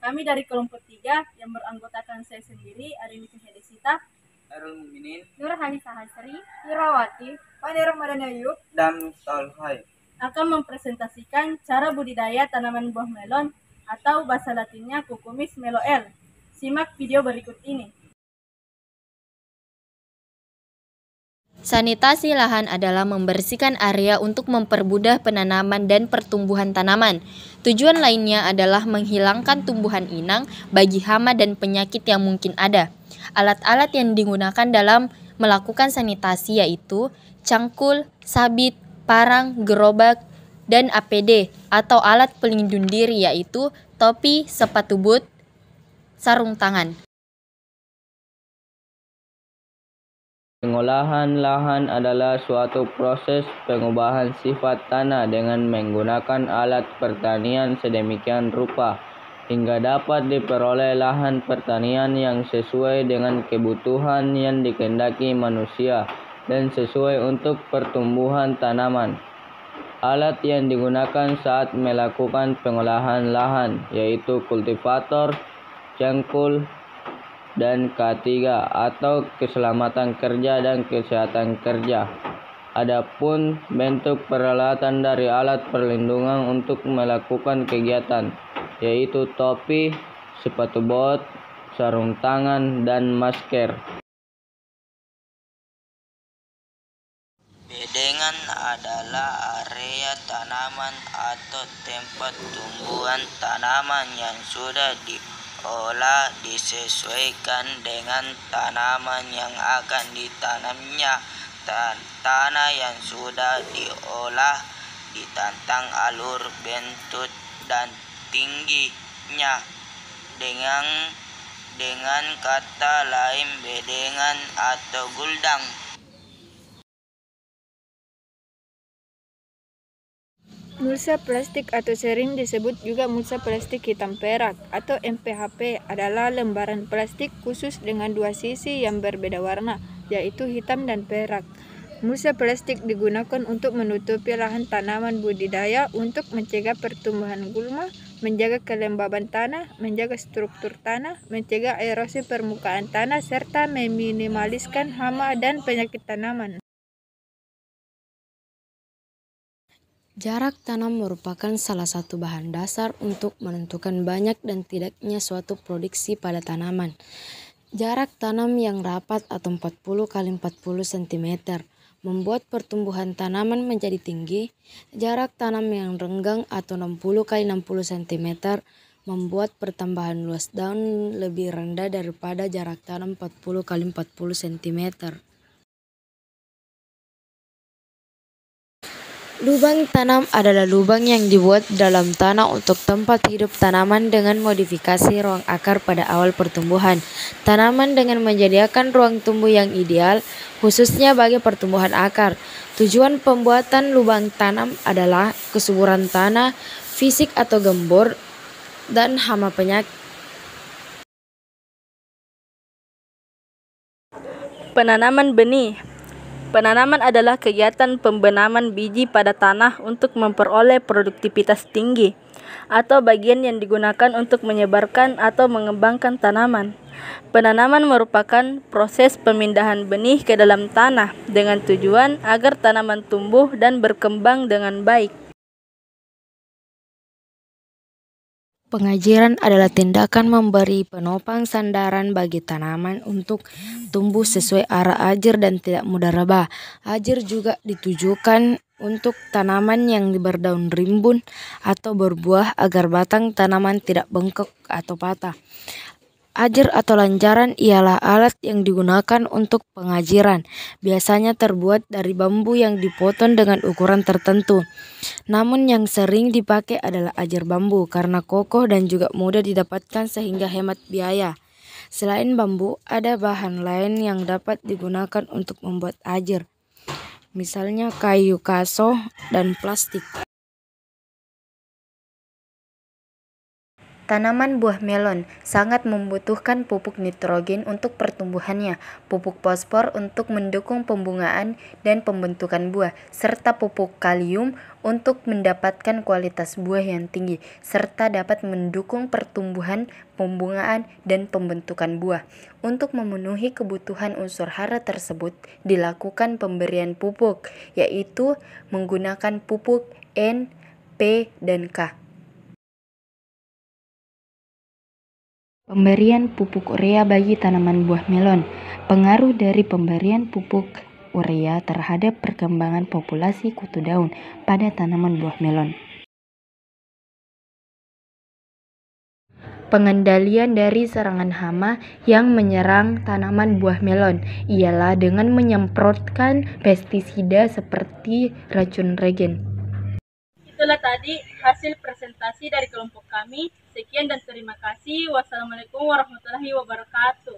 Kami dari kelompok 3 yang beranggotakan saya sendiri, Arinita Hedesita, Arul Muminin, Nurhani Sahasri, Irawati, Fani Ramadan Ayub, dan Talhai akan mempresentasikan cara budidaya tanaman buah melon atau bahasa latinnya Cucumis meloel. Simak video berikut ini. Sanitasi lahan adalah membersihkan area untuk mempermudah penanaman dan pertumbuhan tanaman. Tujuan lainnya adalah menghilangkan tumbuhan inang bagi hama dan penyakit yang mungkin ada. Alat-alat yang digunakan dalam melakukan sanitasi yaitu cangkul, sabit, parang, gerobak, dan APD atau alat pelindung diri yaitu topi, sepatu boot, sarung tangan. Pengolahan lahan adalah suatu proses pengubahan sifat tanah dengan menggunakan alat pertanian sedemikian rupa hingga dapat diperoleh lahan pertanian yang sesuai dengan kebutuhan yang dikehendaki manusia dan sesuai untuk pertumbuhan tanaman. Alat yang digunakan saat melakukan pengolahan lahan yaitu kultivator, cangkul, dan K3 atau keselamatan kerja dan kesehatan kerja. Adapun bentuk peralatan dari alat perlindungan untuk melakukan kegiatan yaitu topi, sepatu bot, sarung tangan, dan masker. Bedengan adalah area tanaman atau tempat tumbuhan tanaman yang sudah diolah disesuaikan dengan tanaman yang akan ditanamnya. Tanah yang sudah diolah ditantang alur, bentuk, dan tingginya. Dengan kata lain bedengan atau guldang. Mulsa plastik atau sering disebut juga mulsa plastik hitam perak atau MPHP adalah lembaran plastik khusus dengan dua sisi yang berbeda warna, yaitu hitam dan perak. Mulsa plastik digunakan untuk menutupi lahan tanaman budidaya untuk mencegah pertumbuhan gulma, menjaga kelembaban tanah, menjaga struktur tanah, mencegah erosi permukaan tanah, serta meminimaliskan hama dan penyakit tanaman. Jarak tanam merupakan salah satu bahan dasar untuk menentukan banyak dan tidaknya suatu produksi pada tanaman. Jarak tanam yang rapat atau 40 x 40 cm membuat pertumbuhan tanaman menjadi tinggi. Jarak tanam yang renggang atau 60 x 60 cm membuat pertambahan luas daun lebih rendah daripada jarak tanam 40 x 40 cm. Lubang tanam adalah lubang yang dibuat dalam tanah untuk tempat hidup tanaman dengan modifikasi ruang akar pada awal pertumbuhan tanaman dengan menyediakan ruang tumbuh yang ideal, khususnya bagi pertumbuhan akar. Tujuan pembuatan lubang tanam adalah kesuburan tanah, fisik atau gembur, dan hama penyakit. Penanaman benih. Penanaman adalah kegiatan pembenaman biji pada tanah untuk memperoleh produktivitas tinggi, atau bagian yang digunakan untuk menyebarkan atau mengembangkan tanaman. Penanaman merupakan proses pemindahan benih ke dalam tanah dengan tujuan agar tanaman tumbuh dan berkembang dengan baik. Pengajiran adalah tindakan memberi penopang sandaran bagi tanaman untuk tumbuh sesuai arah ajar dan tidak mudah rebah. Ajar juga ditujukan untuk tanaman yang berdaun rimbun atau berbuah agar batang tanaman tidak bengkok atau patah. Ajar atau lancaran ialah alat yang digunakan untuk pengajiran. Biasanya terbuat dari bambu yang dipotong dengan ukuran tertentu. Namun yang sering dipakai adalah ajar bambu karena kokoh dan juga mudah didapatkan sehingga hemat biaya. Selain bambu, ada bahan lain yang dapat digunakan untuk membuat ajar. Misalnya kayu kaso dan plastik. Tanaman buah melon sangat membutuhkan pupuk nitrogen untuk pertumbuhannya, pupuk fosfor untuk mendukung pembungaan dan pembentukan buah, serta pupuk kalium untuk mendapatkan kualitas buah yang tinggi, serta dapat mendukung pertumbuhan, pembungaan, dan pembentukan buah. Untuk memenuhi kebutuhan unsur hara tersebut, dilakukan pemberian pupuk, yaitu menggunakan pupuk N, P, dan K. Pemberian pupuk urea bagi tanaman buah melon. Pengaruh dari pemberian pupuk urea terhadap perkembangan populasi kutu daun pada tanaman buah melon. Pengendalian dari serangan hama yang menyerang tanaman buah melon ialah dengan menyemprotkan pestisida seperti racun regen. Itulah tadi hasil presentasi dari kelompok kami. Sekian dan terima kasih. Wassalamualaikum warahmatullahi wabarakatuh.